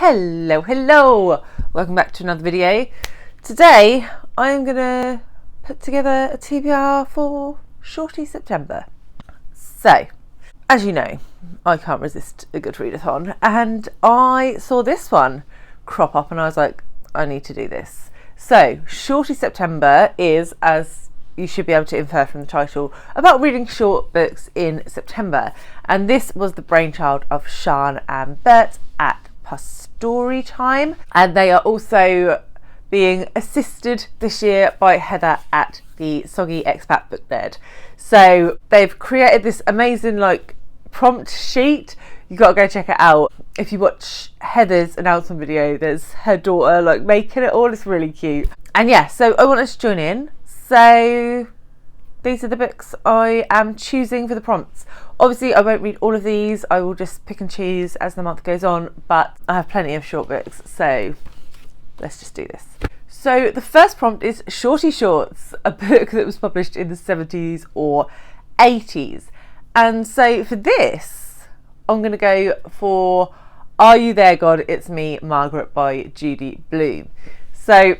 Hello, welcome back to another video. Today I'm gonna put together a TBR for Shorty September. So, as you know, I can't resist a good readathon, and I saw this one crop up and I was like, I need to do this. So, Shorty September is, as you should be able to infer from the title, about reading short books in September, and this was the brainchild of Sian and Bert at Story Time, and they are also being assisted this year by Heather at the Soggy Expat Book Nerd. So they've created this amazing prompt sheet. You got to go check it out. If you watch Heather's announcement video, there's her daughter making it all. It's really cute. And yeah, so I want us to join in. So these are the books I am choosing for the prompts. Obviously, I won't read all of these. I will just pick and choose as the month goes on, but I have plenty of short books, so let's just do this. So the first prompt is Shorty Shorts, a book that was published in the 70s or 80s. And so for this, I'm going to go for Are You There, God? It's Me, Margaret by Judy Blume. So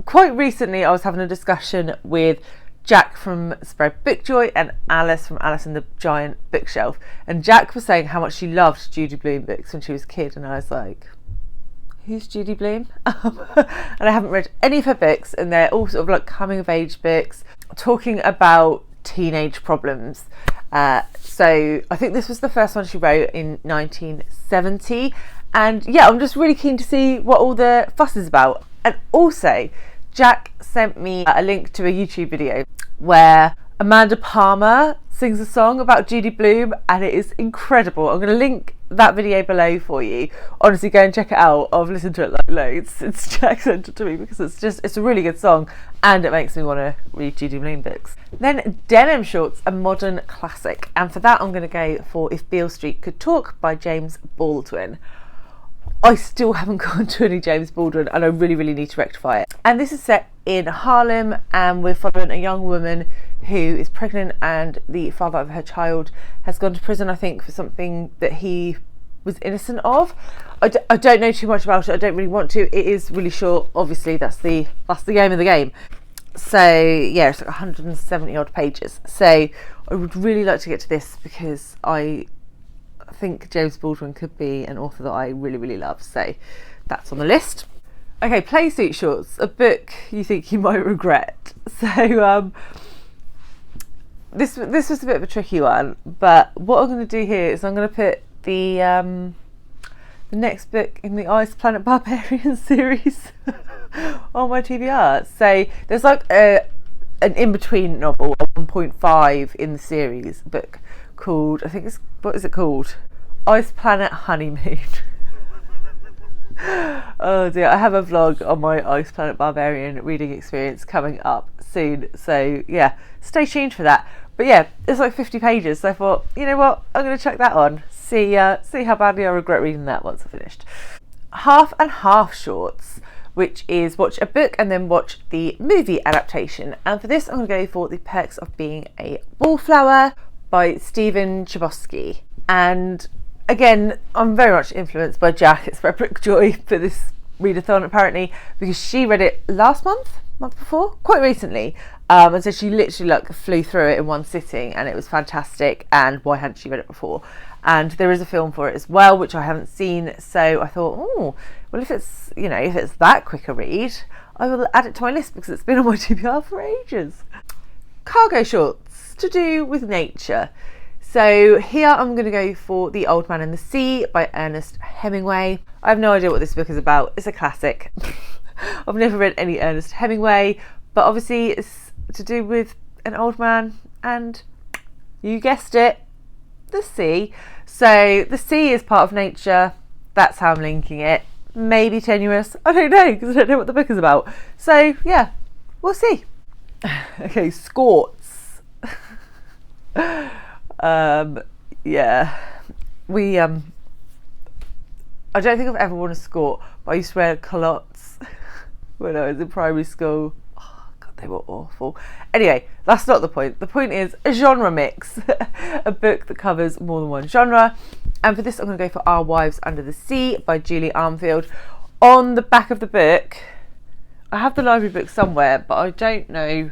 quite recently, I was having a discussion with Jack from Spread Bookjoy and Alice from Alice and the Giant Bookshelf, and Jack was saying how much she loved Judy Blume books when she was a kid, and I was like, who's Judy Blume? And I haven't read any of her books, and they're all sort of coming of age books talking about teenage problems. So I think this was the first one she wrote in 1970, and yeah, I'm just really keen to see what all the fuss is about. And also Jack sent me a link to a YouTube video where Amanda Palmer sings a song about Judy Blume, and it is incredible. I'm going to link that video below for you. Honestly, go and check it out. I've listened to it loads since Jack sent it to me because it's a really good song and it makes me want to read Judy Blume books. Then Denim Shorts, a modern classic, and for that I'm going to go for If Beale Street Could Talk by James Baldwin. I still haven't gone to any James Baldwin and I really need to rectify it. And this is set in Harlem, and we're following a young woman who is pregnant, and the father of her child has gone to prison, I think, for something that he was innocent of. I don't know too much about it. I don't really want to. It is really short. Obviously, that's the game of the game. So yeah, it's 170 odd pages. So I would really like to get to this because I think James Baldwin could be an author that I really love, so that's on the list. Okay, Playsuit Shorts, a book you think you might regret. So this was a bit of a tricky one, but what I'm going to do here is I'm going to put the next book in the Ice Planet Barbarian series on my TBR. So there's an in-between novel, a 1.5 in the series book called, what is it called? Ice Planet Honeymoon. Oh dear, I have a vlog on my Ice Planet Barbarian reading experience coming up soon, so yeah, stay tuned for that. But yeah, it's 50 pages, so I thought, you know what, I'm going to check that on, see how badly I regret reading that once I finished. Half and Half Shorts, which is watch a book and then watch the movie adaptation, and for this I'm going to go for The Perks of Being a Wallflower by Chbosky. And again, I'm very much influenced by Jack at Spread Bookjoy for this readathon apparently, because she read it last month before, quite recently, and so she literally flew through it in one sitting, and it was fantastic. And why hadn't she read it before? And there is a film for it as well, which I haven't seen, so I thought, oh well, if it's that quick a read, I will add it to my list because it's been on my TBR for ages. Cargo shorts to do with nature. So here I'm going to go for The Old Man and the Sea by Earnest Hemingway. I have no idea what this book is about. It's a classic. I've never read any Ernest Hemingway, but obviously it's to do with an old man and, you guessed it, the sea. So the sea is part of nature. That's how I'm linking it. Maybe tenuous. I don't know, because I don't know what the book is about. So yeah, we'll see. Okay, Skorts. Yeah, I don't think I've ever worn a skort, but I used to wear culottes when I was in primary school. Oh god, they were awful. Anyway, that's not the point. The point is a genre mix, a book that covers more than one genre. And for this, I'm going to go for Our Wives Under the Sea by Judy Armfield. On the back of the book, I have the library book somewhere, but I don't know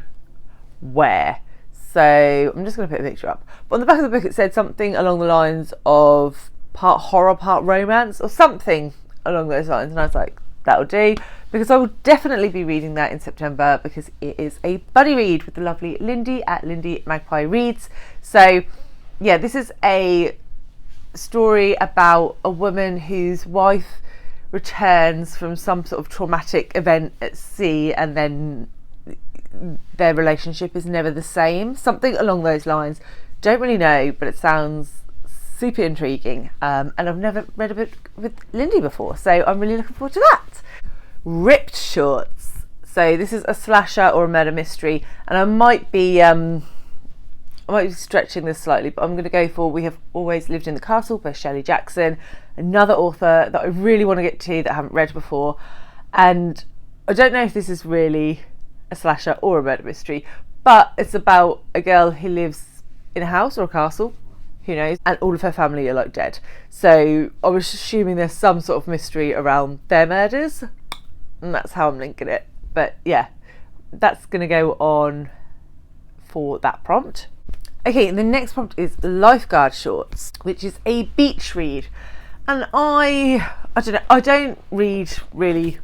where. So I'm just going to put a picture up. But on the back of the book, it said something along the lines of part horror, part romance, or something along those lines. And I was like, that'll do, because I will definitely be reading that in September, because it is a buddy read with the lovely Lindy at Lindy Magpie Reads. So yeah, this is a story about a woman whose wife returns from some sort of traumatic event at sea, and then their relationship is never the same, something along those lines. Don't really know, but it sounds super intriguing, and I've never read a book with Lindy before, so I'm really looking forward to that. Ripped Shorts. So this is a slasher or a murder mystery, and I might be stretching this slightly, but I'm going to go for We Have Always Lived in the Castle by Shirley Jackson, another author that I really want to get to that I haven't read before. And I don't know if this is really a slasher or a murder mystery, but it's about a girl who lives in a house or a castle, who knows, and all of her family are like dead. So I was assuming there's some sort of mystery around their murders, and that's how I'm linking it. But yeah, that's going to go on for that prompt. Okay, the next prompt is Lifeguard Shorts, which is a beach read. And I don't know, I don't read really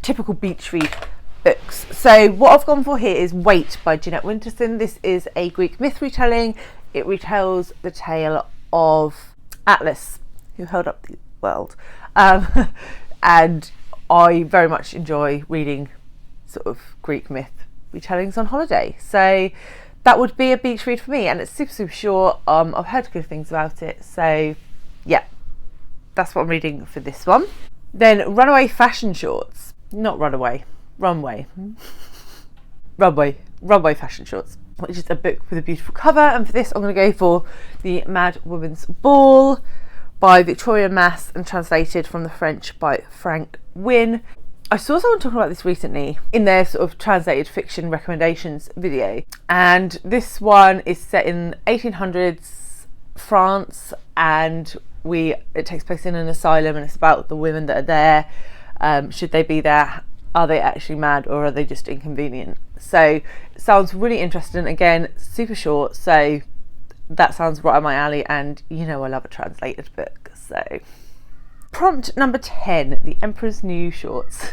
typical beach read books. So what I've gone for here is Wait by Jeanette Winterson. This is a Greek myth retelling. It retells the tale of Atlas, who held up the world. And I very much enjoy reading sort of Greek myth retellings on holiday. So that would be a beach read for me, and it's super, super short. I've heard good things about it. So yeah, that's what I'm reading for this one. Then Runaway Fashion Shorts. Not Runaway. Runway. Runway Fashion Shorts, which is a book with a beautiful cover. And for this, I'm going to go for The Mad Woman's Ball by Victoria Mass and translated from the French by Frank Wynne. I saw someone talking about this recently in their sort of translated fiction recommendations video. And this one is set in 1800s France, and it takes place in an asylum, and it's about the women that are there. Should they be there? Are they actually mad, or are they just inconvenient? So it sounds really interesting. Again, super short, so that sounds right up my alley, and you know I love a translated book. So prompt number 10, The Emperor's New Shorts.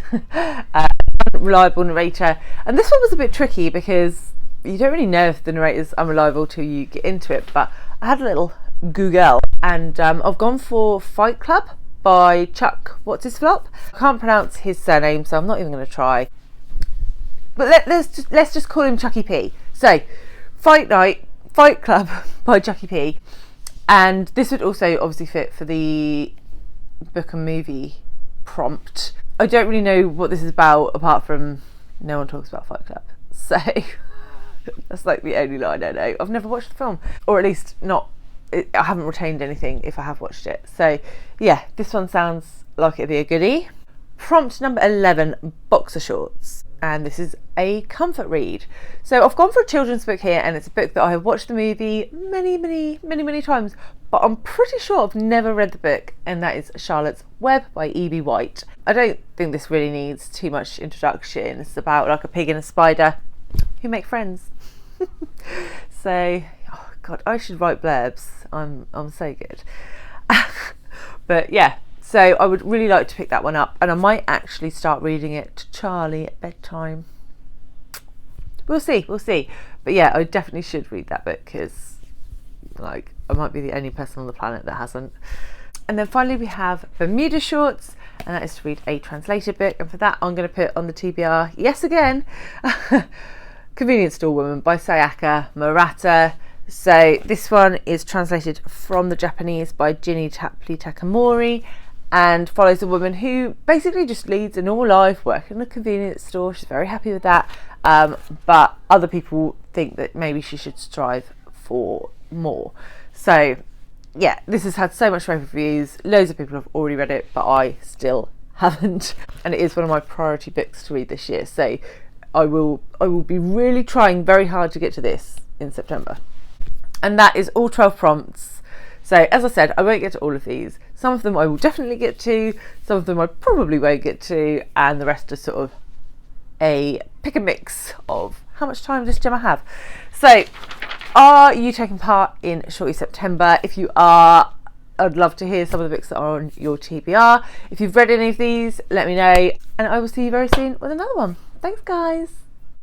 Unreliable narrator. And this one was a bit tricky because you don't really know if the narrator's unreliable till you get into it, but I had a little Google, and I've gone for Fight Club by Chuck What's His Flop. I can't pronounce his surname, so I'm not even going to try. But let's just call him Chucky P. So, Fight Club by Chucky P. And this would also obviously fit for the book and movie prompt. I don't really know what this is about, apart from no one talks about Fight Club. So, that's like the only line I know. I've never watched the film, or at least not. I haven't retained anything if I have watched it. So yeah, this one sounds like it'd be a goodie. Prompt number 11, Boxer Shorts, and this is a comfort read. So I've gone for a children's book here, and it's a book that I have watched the movie many times, but I'm pretty sure I've never read the book, and that is Charlotte's Web by E.B. White. I don't think this really needs too much introduction. It's about like a pig and a spider who make friends. So oh God, I should write blurbs. I'm so good. But yeah, so I would really like to pick that one up, and I might actually start reading it to Charlie at bedtime. We'll see. But yeah, I definitely should read that book, because like I might be the only person on the planet that hasn't. And then finally we have Bermuda Shorts, and that is to read a translated book, and for that I'm going to put on the TBR, yes again, Convenience Store Woman by Sayaka Murata. So this one is translated from the Japanese by Ginny Tapley Takamori, and follows a woman who basically just leads a normal life, working in a convenience store. She's very happy with that, but other people think that maybe she should strive for more. So yeah, this has had so much rave reviews. Loads of people have already read it, but I still haven't, and it is one of my priority books to read this year. So I will be really trying very hard to get to this in September. And that is all 12 prompts. So as I said, I won't get to all of these. Some of them I will definitely get to, some of them I probably won't get to, and the rest are sort of a pick and mix of how much time does Gemma have. So are you taking part in Shorty September? If you are, I'd love to hear some of the books that are on your TBR. If you've read any of these, let me know, and I will see you very soon with another one. Thanks guys.